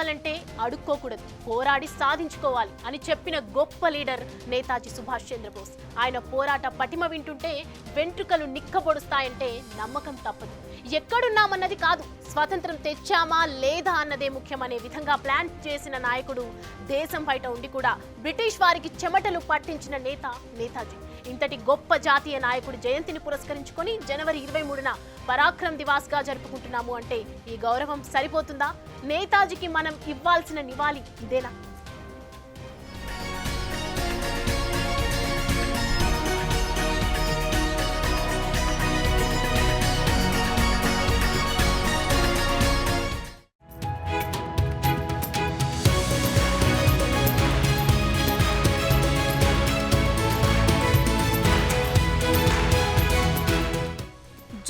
కావాలంటే అడుక్కోకూడదు, పోరాడి సాధించుకోవాలి అని చెప్పిన గొప్ప లీడర్ నేతాజీ సుభాష్ చంద్రబోస్. ఆయన పోరాట పటిమ వింటుంటే వెంట్రుకలు నిక్కబొడుస్తాయంటే నమ్మకం తప్పదు. ఎక్కడున్నామన్నది కాదు, స్వాతంత్రం తెచ్చామా లేదా అన్నదే ముఖ్యమనే విధంగా ప్లాన్ చేసిన నాయకుడు. దేశం బయట ఉండి కూడా బ్రిటిష్ వారికి చెమటలు పట్టించిన నేత నేతాజీ. ఇంతటి గొప్ప జాతీయ నాయకుడి జయంతిని పురస్కరించుకొని జనవరి 23న పరాక్రమ్ దివాస్ గా జరుపుకుంటున్నాము అంటే ఈ గౌరవం సరిపోతుందా? నేతాజీకి మనం ఇవ్వాల్సిన నివాళి ఇదేనా?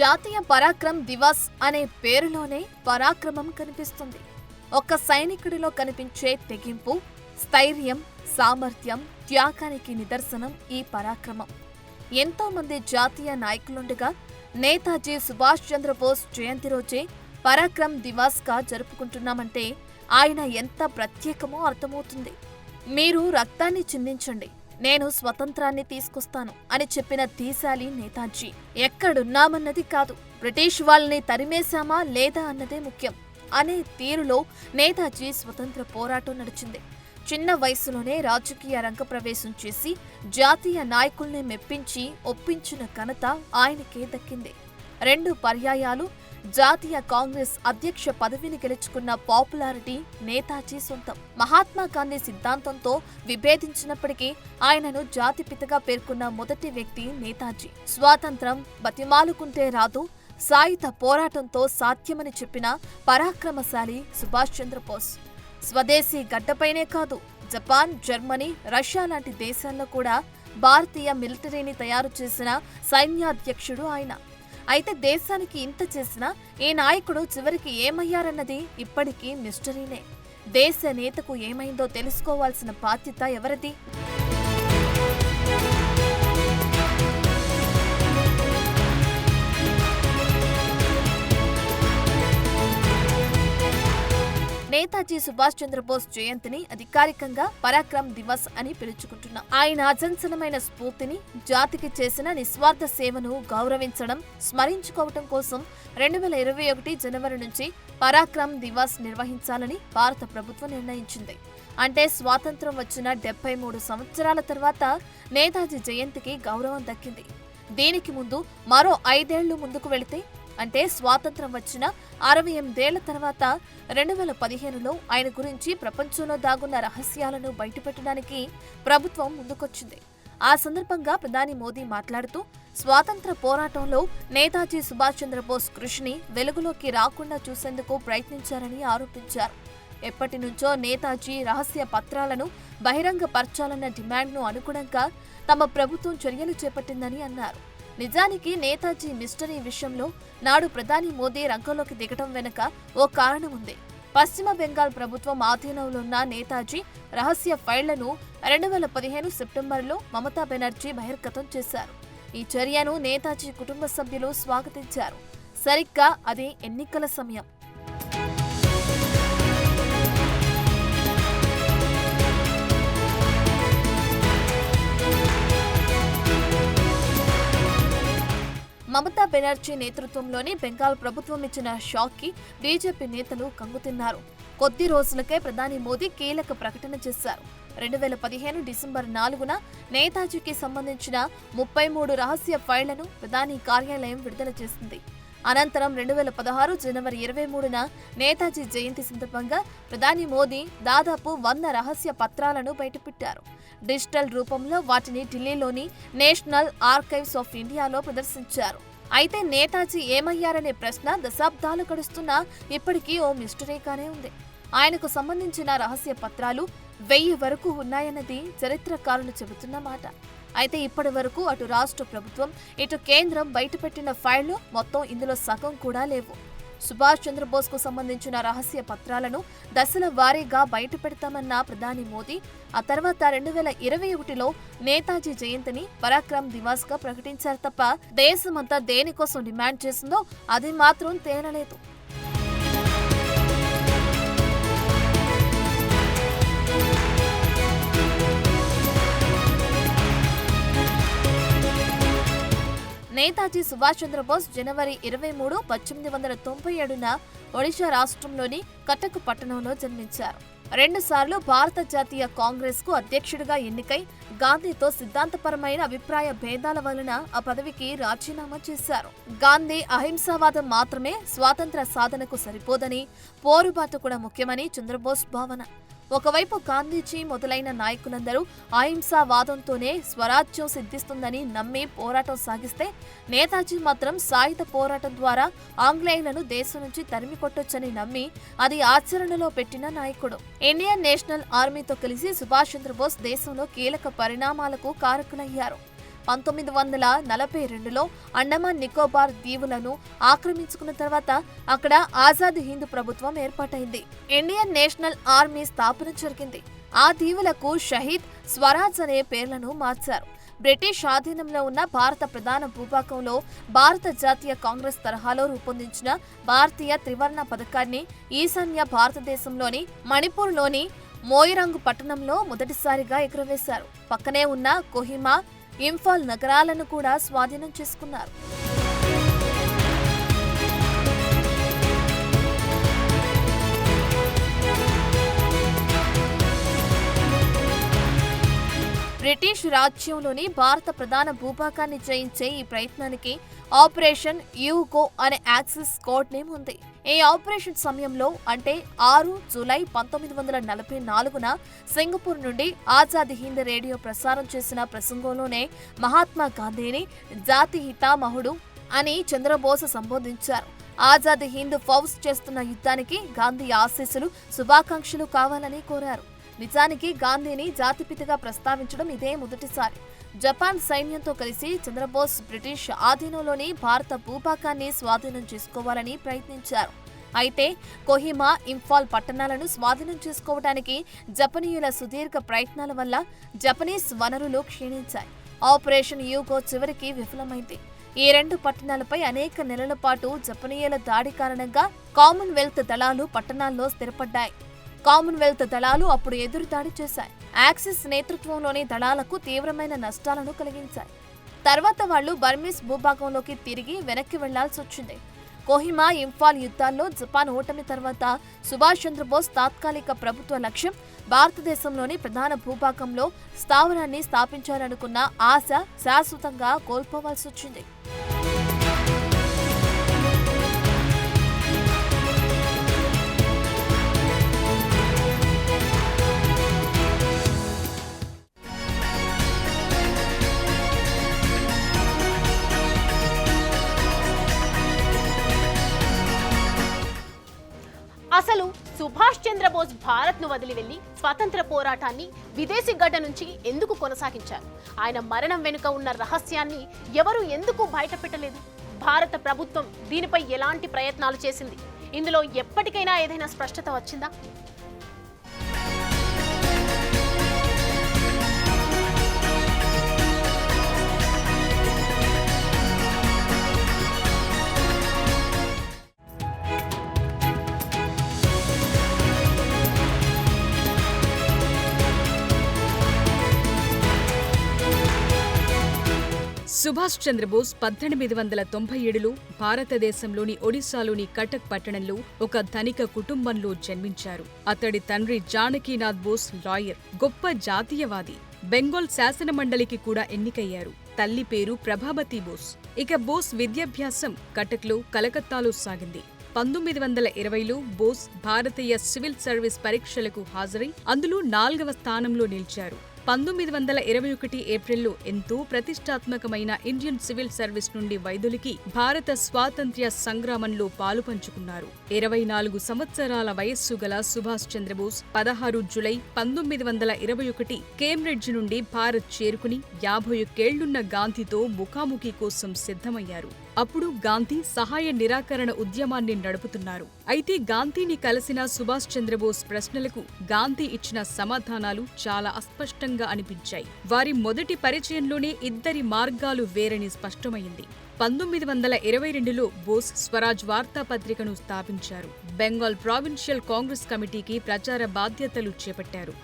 జాతీయ పరాక్రమ్ దివాస్ అనే పేరులోనే పరాక్రమం కనిపిస్తుంది. ఒక సైనికుడిలో కనిపించే తెగింపు, స్థైర్యం, సామర్థ్యం, త్యాగానికి నిదర్శనం ఈ పరాక్రమం. ఎంతో మంది జాతీయ నాయకులుండగా నేతాజీ సుభాష్ చంద్రబోస్ జయంతి రోజే పరాక్రమ్ దివాస్ గా జరుపుకుంటున్నామంటే ఆయన ఎంత ప్రత్యేకమో అర్థమవుతుంది. మీరు రక్తాన్ని చిందించండి, నేను స్వతంత్రాన్ని తీసుకొస్తాను అని చెప్పిన ధీశాలి నేతాజీ. ఎక్కడున్నామన్నది కాదు, బ్రిటిష్ వాళ్ళని తరిమేశామా లేదా అన్నదే ముఖ్యం అనే తీరులో నేతాజీ స్వతంత్ర పోరాటం నడిచింది. చిన్న వయసులోనే రాజకీయ రంగప్రవేశం చేసి జాతీయ నాయకుల్ని మెప్పించి ఒప్పించిన ఘనత ఆయనకే దక్కింది. 2 పర్యాయాలు జాతీయ కాంగ్రెస్ అధ్యక్ష పదవిని గెలుచుకున్న పాపులారిటీ నేతాజీ సొంతం. మహాత్మా గాంధీ సిద్ధాంతంతో విభేదించినప్పటికీ ఆయనను జాతిపితగా పేర్కొన్న మొదటి వ్యక్తి నేతాజీ. స్వాతంత్రం బతిమాలుకుంటే రాదు, సాయుధ పోరాటంతో సాధ్యమని చెప్పిన పరాక్రమశాలి సుభాష్ చంద్రబోస్. స్వదేశీ గడ్డపైనే కాదు, జపాన్, జర్మనీ, రష్యా లాంటి దేశాల్లో కూడా భారతీయ మిలిటరీని తయారు చేసిన సైన్యాధ్యక్షుడు ఆయన. అయితే దేశానికి ఇంత చేసినా ఈ నాయకుడు చివరికి ఏమయ్యారన్నది ఇప్పటికీ మిస్టరీనే. దేశ నేతకు ఏమైందో తెలుసుకోవాల్సిన బాధ్యత ఎవరిది? నేతాజీ సుభాష్ చంద్రబోస్ జయంతిని అధికారికంగా పరాక్రమ్ దివస్ అని పిలుచుకుంటున్నాం. ఆయన అజంచలమైన స్ఫూర్తిని, జాతికి చేసిన నిస్వార్థ సేవను గౌరవించడం, స్మరించుకోవటం కోసం 2021 జనవరి నుంచి పరాక్రమ్ దివస్ నిర్వహించాలని భారత ప్రభుత్వం నిర్ణయించింది. అంటే స్వాతంత్రం వచ్చిన 73 సంవత్సరాల తర్వాత నేతాజీ జయంతికి గౌరవం దక్కింది. దీనికి ముందు మరో 5 ఏళ్లు ముందుకు వెళితే, అంటే స్వాతంత్రం వచ్చిన 68 ఏళ్ల తర్వాత 2015లో ఆయన గురించి ప్రపంచంలో దాగున్న రహస్యాలను బయటపెట్టడానికి ప్రభుత్వం ముందుకొచ్చింది. ఆ సందర్భంగా ప్రధాని మోదీ మాట్లాడుతూ స్వాతంత్ర పోరాటంలో నేతాజీ సుభాష్ చంద్రబోస్ కృషిని వెలుగులోకి రాకుండా చూసేందుకు ప్రయత్నించారని ఆరోపించారు. ఎప్పటి నుంచో నేతాజీ రహస్య పత్రాలను బహిరంగపరచాలన్న డిమాండ్ను అనుగుణంగా తమ ప్రభుత్వం చర్యలు చేపట్టిందని అన్నారు. నిజానికి నేతాజీ మిస్టరీ విషయంలో నాడు ప్రధాని మోదీ రంగంలోకి దిగటం వెనుక ఓ కారణం ఉంది. పశ్చిమ బెంగాల్ ప్రభుత్వం ఆధీనంలో ఉన్న నేతాజీ రహస్య ఫైళ్లను 2015 సెప్టెంబర్లో మమతా బెనర్జీ బహిర్గతం చేశారు. ఈ చర్యను నేతాజీ కుటుంబ సభ్యులు స్వాగతించారు. సరిగ్గా అది ఎన్నికల సమయం. మమతా బెనర్జీ నేతృత్వంలోని బెంగాల్ ప్రభుత్వం ఇచ్చిన షాక్ కి బీజేపీ నేతలు కంగుతిన్నారు. కొద్ది రోజులకే ప్రధాని మోదీ కీలక ప్రకటన చేశారు. 2015 డిసెంబర్ 4న నేతాజీకి సంబంధించిన 33 రహస్య ఫైళ్లను ప్రధాని కార్యాలయం విడుదల చేసింది. అనంతరం 2016 జనవరి 23న నేతాజీ జయంతి సందర్భంగా ప్రధాని మోదీ దాదాపు 100 రహస్య పత్రాలను బయటపెట్టారు. డిజిటల్ రూపంలో వాటిని ఢిల్లీలోని నేషనల్ ఆర్కైవ్స్ ఆఫ్ ఇండియాలో ప్రదర్శించారు. అయితే నేతాజీ ఏమయ్యారనే ప్రశ్న దశాబ్దాలు గడుస్తున్నా ఇప్పటికీ ఓ మిస్టరీగానే ఉంది. ఆయనకు సంబంధించిన రహస్య పత్రాలు 1000 వరకు ఉన్నాయన్నది చరిత్రకారులు చెబుతున్న మాట. అయితే ఇప్పటి వరకు అటు రాష్ట్ర ప్రభుత్వం, ఇటు కేంద్రం బయటపెట్టిన ఫైళ్లు మొత్తం ఇందులో సగం కూడా లేవు. సుభాష్ చంద్రబోస్ కు సంబంధించిన రహస్య పత్రాలను దశల వారీగా బయటపెడతామన్న ప్రధాని మోదీ ఆ తర్వాత 2021లో నేతాజీ జయంతిని పరాక్రమ్ దివాస్ గా ప్రకటించారు తప్ప దేశమంతా దేనికోసం డిమాండ్ చేసిందో అది మాత్రం తేలలేదు. నేతాజీ సుభాష్ చంద్రబోస్ జనవరి 23, 1897న ఒడిషా రాష్ట్రంలోని కటక్ పట్టణంలో జన్మించారు. 2 సార్లు భారత జాతీయ కాంగ్రెస్ కు అధ్యక్షుడిగా ఎన్నికై గాంధీతో సిద్ధాంతపరమైన అభిప్రాయ భేదాల వలన ఆ పదవికి రాజీనామా చేశారు. గాంధీ అహింసావాదం మాత్రమే స్వాతంత్ర సాధనకు సరిపోదని, పోరుబాటు కూడా ముఖ్యమని చంద్రబోస్ భావన. ఒకవైపు గాంధీజీ మొదలైన నాయకులందరూ అహింసావాదంతోనే స్వరాజ్యం సిద్ధిస్తుందని నమ్మి పోరాటం సాగిస్తే, నేతాజీ మాత్రం సాయుధ పోరాటం ద్వారా ఆంగ్లేయులను దేశం నుంచి తరిమి కొట్టొచ్చని నమ్మి అది ఆచరణలో పెట్టిన నాయకుడు. ఇండియన్ నేషనల్ ఆర్మీతో కలిసి సుభాష్ చంద్రబోస్ దేశంలో కీలక పరిణామాలకు కారకులయ్యారు. 1942లో అండమాన్ నికోబార్ దీవులను ఆక్రమించుకున్న తర్వాత అక్కడ ఆజాద్ హింద్ ప్రభుత్వం ఏర్పాటైంది. ఇండియన్ నేషనల్ ఆర్మీ స్థాపన జరిగింది. ఆ దీవులకు షహీద్, స్వరాజ్ అనే పేర్లను మార్చారు. బ్రిటిష్ ఆధీనంలో ఉన్న భారత ప్రధాన భూభాగంలో భారత జాతీయ కాంగ్రెస్ తరహాలో రూపొందించిన భారతీయ త్రివర్ణ పథకాన్ని ఈశాన్య భారతదేశంలోని మణిపూర్లోని మోయిరాంగ్ పట్టణంలో మొదటిసారిగా ఎగురవేశారు. పక్కనే ఉన్న కోహిమా, ఇంఫాల్ నగరాలను కూడా స్వాధీనం చేసుకున్నారు. బ్రిటిష్ రాజ్యంలోని భారత ప్రధాన భూభాగాన్ని జయించే ఈ ప్రయత్నానికి ఆపరేషన్ యూగో అనే యాక్సిస్ కోడ్ నేమ్ ఉంది. ఈ ఆపరేషన్ సమయంలో అంటే 6 జూలై 1944న సింగపూర్ నుండి ఆజాద్ హింద్ రేడియో ప్రసారం చేసిన ప్రసంగంలోనే మహాత్మా గాంధీని జాతి హితామహుడు అని చంద్రబోస్ సంబోధించారు. ఆజాద్ హింద్ ఫౌజ్ చేస్తున్న యుద్ధానికి గాంధీ ఆశీస్సులు, శుభాకాంక్షలు కావాలని కోరారు. నిజానికి గాంధీని జాతిపితగా ప్రస్తావించడం ఇదే మొదటిసారి. జపాన్ సైన్యంతో కలిసి చంద్రబోస్ బ్రిటిష్ ఆధీనంలోని భారత భూభాగాన్ని స్వాధీనం చేసుకోవాలని ప్రయత్నించారు. అయితే కోహిమా, ఇంఫాల్ పట్టణాలను స్వాధీనం చేసుకోవడానికి జపనీయుల సుదీర్ఘ ప్రయత్నాల వల్ల జపనీస్ వనరులు క్షీణించాయి. ఆపరేషన్ యూగో చివరికి విఫలమైంది. ఈ 2 పట్టణాలపై అనేక నెలల పాటు జపనీయుల దాడి కారణంగా కామన్వెల్త్ దళాలు పట్టణాల్లో స్థిరపడ్డాయి. కామన్వెల్త్ దళాలు అప్పుడు ఎదురుదాడి చేశాయి. యాక్సిస్ నేతృత్వంలోని దళాలకు తీవ్రమైన నష్టాలను కలిగించాయి. తర్వాత వాళ్లు బర్మీస్ భూభాగంలోకి తిరిగి వెనక్కి వెళ్లాల్సి వచ్చింది. కోహిమా, ఇంఫాల్ యుద్ధాల్లో జపాన్ ఓటమి తర్వాత సుభాష్ చంద్రబోస్ తాత్కాలిక ప్రభుత్వ లక్ష్యం భారతదేశంలోని ప్రధాన భూభాగంలో స్థావరాన్ని స్థాపించాలనుకున్న ఆశ శాశ్వతంగా కోల్పోవాల్సి వచ్చింది. అసలు సుభాష్ చంద్రబోస్ భారత్ను వదిలి వెళ్లి స్వతంత్ర పోరాటాన్ని విదేశీ గడ్డ నుంచి ఎందుకు కొనసాగించారు? ఆయన మరణం వెనుక ఉన్న రహస్యాన్ని ఎవరు ఎందుకు బయటపెట్టలేదు? భారత ప్రభుత్వం దీనిపై ఎలాంటి ప్రయత్నాలు చేసింది? ఇందులో ఎప్పటికైనా ఏదైనా స్పష్టత వచ్చిందా? సుభాష్ చంద్రబోస్ 1897లో భారతదేశంలోని ఒడిశాలోని కటక్ పట్టణంలో ఒక ధనిక కుటుంబంలో జన్మించారు. అతడి తండ్రి జానకీనాథ్ బోస్ లాయర్, గొప్ప జాతీయవాది. బెంగాల్ శాసనమండలికి కూడా ఎన్నికయ్యారు. తల్లి పేరు ప్రభావతి బోస్. ఇక బోస్ విద్యాభ్యాసం కటక్లో, కలకత్తాలో సాగింది. 1920లో బోస్ భారతీయ సివిల్ సర్వీస్ పరీక్షలకు హాజరై అందులో 4వ స్థానంలో నిలిచారు. 1921 ఏప్రిల్లో ఎంతో ప్రతిష్టాత్మకమైన ఇండియన్ సివిల్ సర్వీస్ నుండి వైదొలికి భారత స్వాతంత్ర్య సంగ్రామంలో పాలుపంచుకున్నారు. 24 సంవత్సరాల వయస్సు గల సుభాష్ చంద్రబోస్ 16 జూలై 1921 కేంబ్రిడ్జ్ నుండి భారత్ చేరుకుని 51 ఏళ్లున్న గాంధీతో ముఖాముఖి కోసం సిద్ధమయ్యారు. అప్పుడు గాంధీ సహాయ నిరాకరణ ఉద్యమాన్ని నడుపుతున్నారు. అయితే గాంధీని కలిసిన సుభాష్ చంద్రబోస్ ప్రశ్నలకు గాంధీ ఇచ్చిన సమాధానాలు చాలా అస్పష్టంగా అనిపించాయి. వారి మొదటి పరిచయంలోనే ఇద్దరి మార్గాలు వేరని స్పష్టమైంది. 1922లో బోస్ స్వరాజ్ వార్తాపత్రికను స్థాపించారు. బెంగాల్ ప్రావిన్షియల్ కాంగ్రెస్ కమిటీకి ప్రచార బాధ్యతలు చేపట్టారు.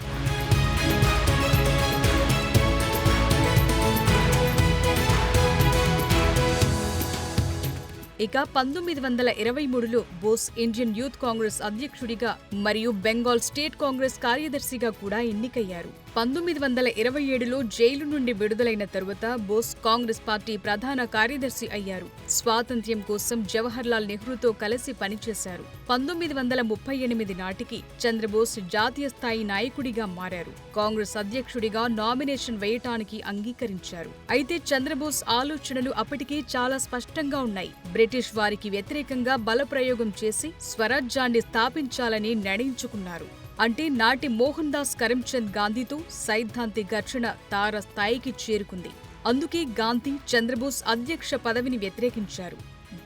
ఇక 1923లో బోస్ ఇండియన్ యూత్ కాంగ్రెస్ అధ్యక్షుడిగా మరియు బెంగాల్ స్టేట్ కాంగ్రెస్ కార్యదర్శిగా కూడా ఎన్నికయ్యారు. 1927లో జైలు నుండి విడుదలైన తరువాత బోస్ కాంగ్రెస్ పార్టీ ప్రధాన కార్యదర్శి అయ్యారు. స్వాతంత్ర్యం కోసం జవహర్లాల్ నెహ్రూతో కలిసి పనిచేశారు. 1938 నాటికి చంద్రబోస్ జాతీయ స్థాయి నాయకుడిగా మారారు. కాంగ్రెస్ అధ్యక్షుడిగా నామినేషన్ వేయటానికి అంగీకరించారు. అయితే చంద్రబోస్ ఆలోచనలు అప్పటికే చాలా స్పష్టంగా ఉన్నాయి. బ్రిటిష్ వారికి వ్యతిరేకంగా బలప్రయోగం చేసి స్వరాజ్యాన్ని స్థాపించాలని నిర్ణయించుకున్నారు. అంటే నాటి మోహన్ దాస్ కరమ్చంద్ గాంధీతో సైద్ధాంతిక ఘర్షణ తార స్థాయికి చేరుకుంది. అందుకే గాంధీ చంద్రబోస్ అధ్యక్ష పదవిని వ్యతిరేకించారు.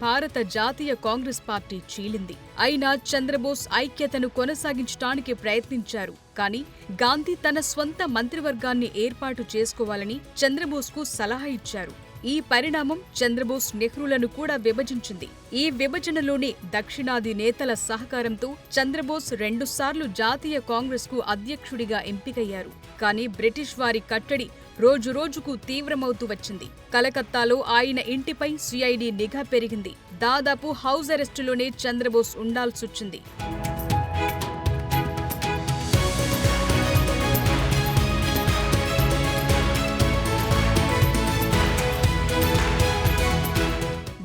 భారత జాతీయ కాంగ్రెస్ పార్టీ చీలింది. అయినా చంద్రబోస్ ఐక్యతను కొనసాగించడానికి ప్రయత్నించారు. కానీ గాంధీ తన స్వంత మంత్రివర్గాన్ని ఏర్పాటు చేసుకోవాలని చంద్రబోస్కు సలహా ఇచ్చారు. ఈ పరిణామం చంద్రబోస్ నెహ్రూలను కూడా విభజించింది. ఈ విభజనలోనే దక్షిణాది నేతల సహకారంతో చంద్రబోస్ 2 సార్లు జాతీయ కాంగ్రెస్కు అధ్యక్షుడిగా ఎంపికయ్యారు. కానీ బ్రిటిష్ వారి కట్టడి రోజురోజుకు తీవ్రమవుతూ వచ్చింది. కలకత్తాలో ఆయన ఇంటిపై సిఐడి నిఘా పెరిగింది. దాదాపు హౌస్ అరెస్టులోనే చంద్రబోస్ ఉండాల్సొచ్చింది.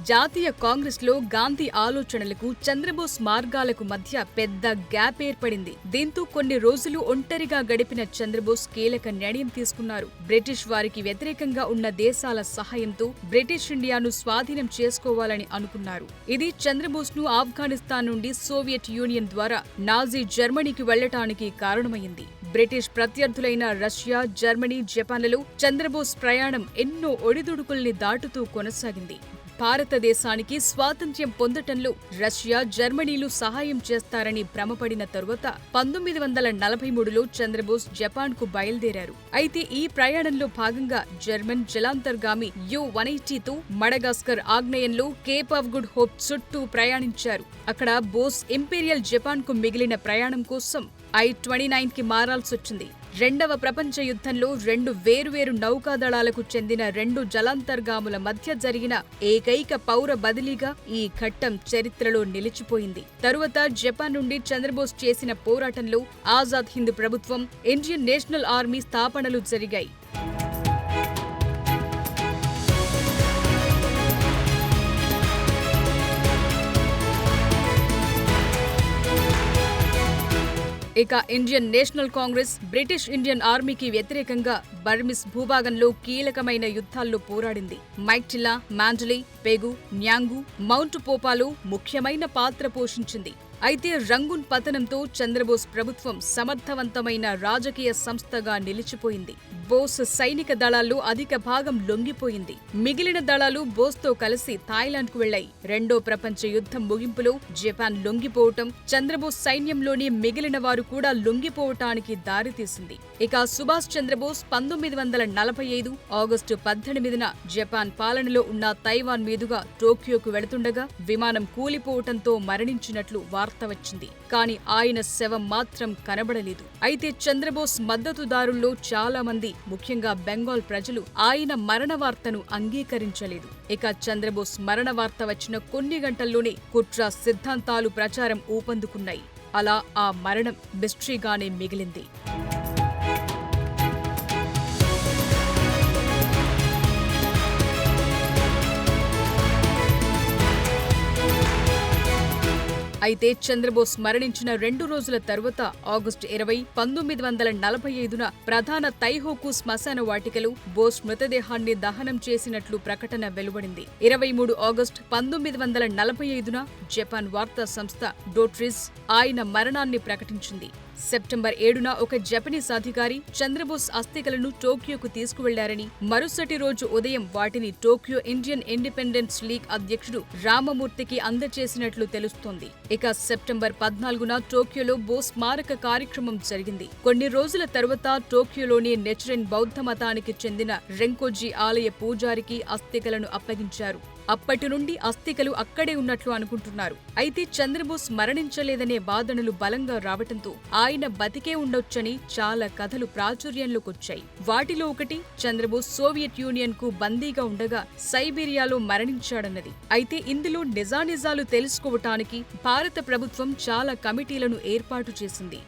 జాతీయ కాంగ్రెస్లో గాంధీ ఆలోచనలకు చంద్రబోస్ మార్గాలకు మధ్య పెద్ద గ్యాప్ ఏర్పడింది. దీంతో కొన్ని రోజులు ఒంటరిగా గడిపిన చంద్రబోస్ కీలక నిర్ణయం తీసుకున్నారు. బ్రిటిష్ వారికి వ్యతిరేకంగా ఉన్న దేశాల సహాయంతో బ్రిటిష్ ఇండియాను స్వాధీనం చేసుకోవాలని అనుకున్నారు. ఇది చంద్రబోస్ను ఆఫ్ఘనిస్తాన్ నుండి సోవియట్ యూనియన్ ద్వారా నాజీ జర్మనీకి వెళ్లటానికి కారణమైంది. బ్రిటిష్ ప్రత్యర్థులైన రష్యా, జర్మనీ, జపాన్లలో చంద్రబోస్ ప్రయాణం ఎన్నో ఒడిదుడుకుల్ని దాటుతూ కొనసాగింది. భారతదేశానికి స్వాతంత్ర్యం పొందటంలో రష్యా, జర్మనీలు సహాయం చేస్తారని భ్రమపడిన తరువాత 1943లో చంద్రబోస్ జపాన్కు బయలుదేరారు. అయితే ఈ ప్రయాణంలో భాగంగా జర్మన్ జలాంతర్గామి U-180తో మడగాస్కర్ ఆగ్నేయంలో కేప్ ఆఫ్ గుడ్ హోప్ చుట్టూ ప్రయాణించారు. అక్కడ బోస్ ఇంపీరియల్ జపాన్కు మిగిలిన ప్రయాణం కోసం I-29కి మారాల్సొచ్చింది. రెండవ ప్రపంచ యుద్ధంలో 2 వేరువేరు నౌకాదళాలకు చెందిన 2 జలాంతర్గాముల మధ్య జరిగిన ఏకైక పౌర బదిలీగా ఈ ఘట్టం చరిత్రలో నిలిచిపోయింది. తరువాత జపాన్ నుండి చంద్రబోస్ చేసిన పోరాటంలో ఆజాద్ హింద్ ప్రభుత్వం, ఇండియన్ నేషనల్ ఆర్మీ స్థాపనలు జరిగాయి. ఇక Indian national Congress British Indian ఆర్మీకి వ్యతిరేకంగా బర్మిస్ భూభాగంలో కీలకమైన యుద్ధాల్లో పోరాడింది. మైక్టిలా, మాండలే, పెగు, న్యాంగు, మౌంట్ పోపాలో ముఖ్యమైన పాత్ర పోషించింది. అయితే రంగూన్ పతనంతో చంద్రబోస్ ప్రభుత్వం సమర్థవంతమైన రాజకీయ సంస్థగా నిలిచిపోయింది. బోస్ సైనిక దళాల్లో అధిక భాగం లొంగిపోయింది. మిగిలిన దళాలు బోస్తో కలిసి థాయిలాండ్కు వెళ్లాయి. రెండో ప్రపంచ యుద్ధం ముగింపులో జపాన్ లొంగిపోవటం చంద్రబోస్ సైన్యంలోని మిగిలిన వారు కూడా లొంగిపోవటానికి దారితీసింది. ఇక సుభాష్ చంద్రబోస్ 1945 ఆగస్టు 18న జపాన్ పాలనలో ఉన్న తైవాన్ మీదుగా టోక్యోకు వెళుతుండగా విమానం కూలిపోవటంతో మరణించినట్లు వార్త వచ్చింది. కానీ ఆయన శవం మాత్రం కనబడలేదు. అయితే చంద్రబోస్ మద్దతుదారుల్లో చాలా మంది, ముఖ్యంగా బెంగాల్ ప్రజలు ఆయన మరణ వార్తను అంగీకరించలేదు. ఇక చంద్రబోస్ మరణ వార్త వచ్చిన కొన్ని గంటల్లోనే కుట్ర సిద్ధాంతాలు ప్రచారం ఊపందుకున్నాయి. అలా ఆ మరణం మిస్టరీగానే మిగిలింది. అయితే చంద్రబోస్ మరణించిన 2 రోజుల తరువాత ఆగస్టు 20, 1945న ప్రధాన తైహోకు శ్మశాన వాటికలో బోస్ మృతదేహాన్ని దహనం చేసినట్లు ప్రకటన వెలువడింది. 23 ఆగస్టు 1945న జపాన్ వార్తా సంస్థ డోట్రిస్ ఆయన మరణాన్ని ప్రకటించింది. సెప్టెంబర్ 7న ఒక జపనీస్ అధికారి చంద్రబోస్ అస్థికలను టోక్యోకు తీసుకువెళ్లారని, మరుసటి రోజు ఉదయం వాటిని టోక్యో ఇండియన్ ఇండిపెండెన్స్ లీగ్ అధ్యక్షుడు రామమూర్తికి అందజేసినట్లు తెలుస్తోంది. ఇక సెప్టెంబర్ 14న టోక్యోలో బోస్ స్మారక కార్యక్రమం జరిగింది. కొన్ని రోజుల తరువాత టోక్యోలోని నెచరెన్ బౌద్ధ మతానికి చెందిన రెంకోజీ ఆలయ పూజారికి అస్థికలను అప్పగించారు. అప్పటి నుండి అస్థికలు అక్కడే ఉన్నట్లు అనుకుంటున్నారు. అయితే చంద్రబోస్ మరణించలేదనే వాదనలు బలంగా రావటంతో ఆయన బతికే ఉండొచ్చని చాలా కథలు ప్రాచుర్యంలోకొచ్చాయి. వాటిలో ఒకటి చంద్రబోస్ సోవియట్ యూనియన్ కు బందీగా ఉండగా సైబీరియాలో మరణించాడన్నది. అయితే ఇందులో నిజానిజాలు తెలుసుకోవటానికి భారత ప్రభుత్వం చాలా కమిటీలను ఏర్పాటు చేసింది.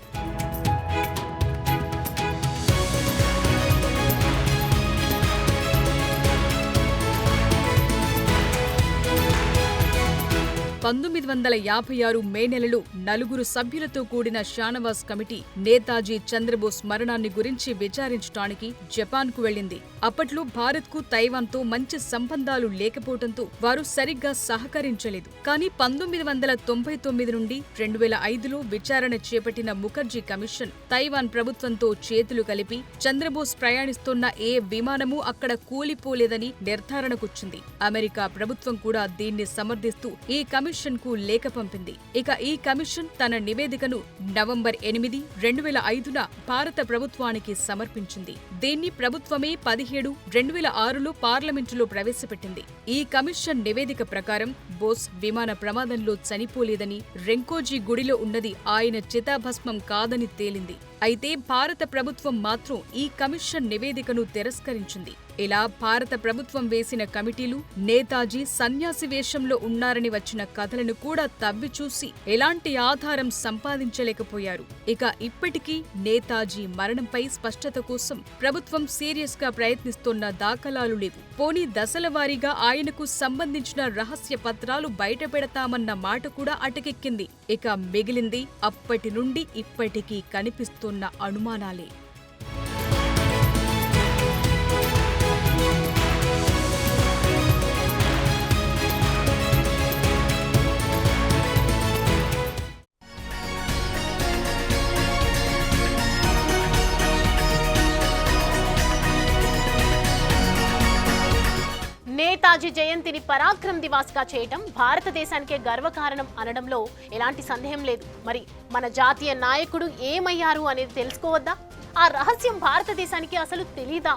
మే నెలలో 4 సభ్యులతో కూడిన షానవాజ్ కమిటీ నేతాజీ చంద్రబోస్ మరణాన్ని గురించి విచారించడానికి జపాన్కు వెళ్లింది. అప్పట్లో భారత్కు తైవాన్తో మంచి సంబంధాలు లేకపోవడంతో వారు సరిగ్గా సహకరించలేదు. కానీ 1999 నుండి 2005లో విచారణ చేపట్టిన ముఖర్జీ కమిషన్ తైవాన్ ప్రభుత్వంతో చేతులు కలిపి చంద్రబోస్ ప్రయాణిస్తున్న ఏ విమానమూ అక్కడ కూలిపోలేదని నిర్ధారణకొచ్చింది. అమెరికా ప్రభుత్వం కూడా దీన్ని సమర్థిస్తూ ఈ కమిషన్ కు లేఖ పంపింది. ఇక ఈ కమిషన్ తన నివేదికను నవంబర్ 8, 2005న భారత ప్రభుత్వానికి సమర్పించింది. దీన్ని ప్రభుత్వమే 17, 2006లో పార్లమెంటులో ప్రవేశపెట్టింది. ఈ కమిషన్ నివేదిక ప్రకారం బోస్ విమాన ప్రమాదంలో చనిపోలేదని, రెంకోజీ గుడిలో ఉన్నది ఆయన చితాభస్మం కాదని తేలింది. అయితే భారత ప్రభుత్వం మాత్రం ఈ కమిషన్ నివేదికను తిరస్కరించింది. ఇలా భారత ప్రభుత్వం వేసిన కమిటీలు నేతాజీ సన్యాసి వేషంలో ఉన్నారని వచ్చిన కథలను కూడా తవ్విచూసి ఎలాంటి ఆధారం సంపాదించలేకపోయారు. ఇక ఇప్పటికీ నేతాజీ మరణంపై స్పష్టత కోసం ప్రభుత్వం సీరియస్ గా ప్రయత్నిస్తున్న దాఖలాలు లేవు. పోనీ దశల వారీగా ఆయనకు సంబంధించిన రహస్య పత్రాలు బయటపెడతామన్న మాట కూడా అటకెక్కింది. ఇక మిగిలింది అప్పటి నుండి ఇప్పటికీ కనిపిస్తున్న అనుమానాలే. నేతాజీ జయంతిని పరాక్రమ్ దివాస్ గా చేయటం భారతదేశానికే గర్వకారణం అనడంలో ఎలాంటి సందేహం లేదు. మరి మన జాతీయ నాయకుడు ఏమయ్యారు అనేది తెలుసుకోవద్దా? ఆ రహస్యం భారతదేశానికి అసలు తెలీదా?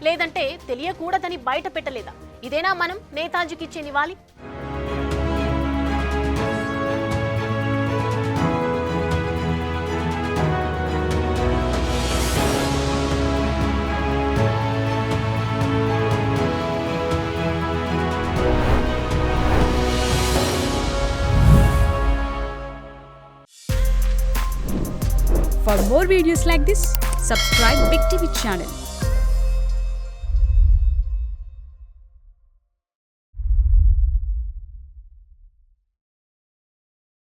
లేదంటే తెలియకూడదని బయట పెట్టలేదా? ఇదేనా మనం నేతాజీకి ఇచ్చే నివాళి? For more videos like this, subscribe Big TV channel.